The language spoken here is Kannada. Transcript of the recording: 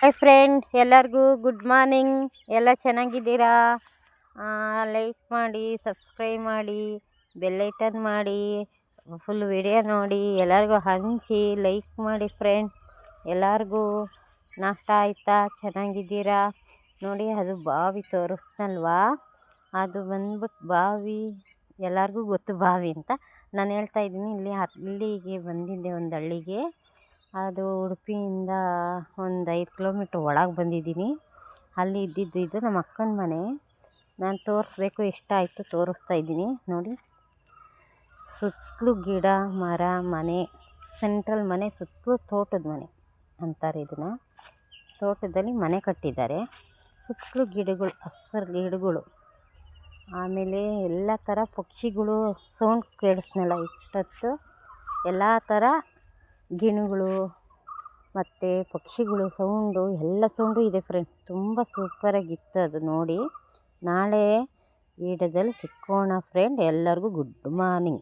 ಹಾಯ್ ಫ್ರೆಂಡ್, ಎಲ್ಲರಿಗೂ ಗುಡ್ ಮಾರ್ನಿಂಗ್. ಎಲ್ಲ ಚೆನ್ನಾಗಿದ್ದೀರಾ? ಲೈಕ್ ಮಾಡಿ, ಸಬ್ಸ್ಕ್ರೈಬ್ ಮಾಡಿ, ಬೆಲ್ಲೈಟನ್ ಮಾಡಿ, ಫುಲ್ ವಿಡಿಯೋ ನೋಡಿ, ಎಲ್ಲರಿಗೂ ಹಂಚಿ ಲೈಕ್ ಮಾಡಿ ಫ್ರೆಂಡ್. ಎಲ್ಲರಿಗೂ ನಾಷ್ಟ ಆಯಿತಾ? ಚೆನ್ನಾಗಿದ್ದೀರಾ? ನೋಡಿ, ಅದು ಬಾವಿ ತೋರಿಸ್ನಲ್ವಾ, ಅದು ಬಂದ್ಬಿಟ್ಟು ಬಾವಿ ಎಲ್ಲರಿಗೂ ಗೊತ್ತು ಬಾವಿ ಅಂತ. ನಾನು ಹೇಳ್ತಾ ಇದ್ದೀನಿ, ಇಲ್ಲಿಗೆ ಬಂದಿದ್ದೆ, ಒಂದು ಹಳ್ಳಿಗೆ. ಅದು ಉಡುಪಿಯಿಂದ ಒಂದು 5 ಕಿಲೋಮೀಟ್ರ್ ಒಳಗೆ ಬಂದಿದ್ದೀನಿ. ಅಲ್ಲಿ ಇದು ನಮ್ಮ ಅಕ್ಕನ ಮನೆ. ನಾನು ತೋರಿಸ್ಬೇಕು, ಎಷ್ಟಾಯಿತು ತೋರಿಸ್ತಾ ಇದ್ದೀನಿ ನೋಡಿ. ಸುತ್ತಲೂ ಗಿಡ ಮರ ಮನೆ, ಸೆಂಟ್ರಲ್ ಮನೆ, ಸುತ್ತಲೂ ತೋಟದ ಮನೆ ಅಂತಾರೆ ಇದನ್ನು. ತೋಟದಲ್ಲಿ ಮನೆ ಕಟ್ಟಿದ್ದಾರೆ, ಸುತ್ತಲೂ ಗಿಡಗಳು, ಹಸಿರು ಗಿಡಗಳು. ಆಮೇಲೆ ಎಲ್ಲ ಥರ ಪಕ್ಷಿಗಳು ಸೌಂಡ್ ಕೇಳಿಸ್ನಲ್ಲ ಇಷ್ಟೊತ್ತು. ಎಲ್ಲ ಥರ ಗಿಣಿಗಳು ಮತ್ತು ಪಕ್ಷಿಗಳು ಸೌಂಡು, ಎಲ್ಲ ಸೌಂಡು ಇದೆ ಫ್ರೆಂಡ್. ತುಂಬ ಸೂಪರಾಗಿತ್ತು ಅದು ನೋಡಿ. ನಾಳೆ ವಿಡಿಯೋದಲ್ಲಿ ಸಿಕ್ಕೋಣ ಫ್ರೆಂಡ್. ಎಲ್ಲರಿಗೂ ಗುಡ್ ಮಾರ್ನಿಂಗ್.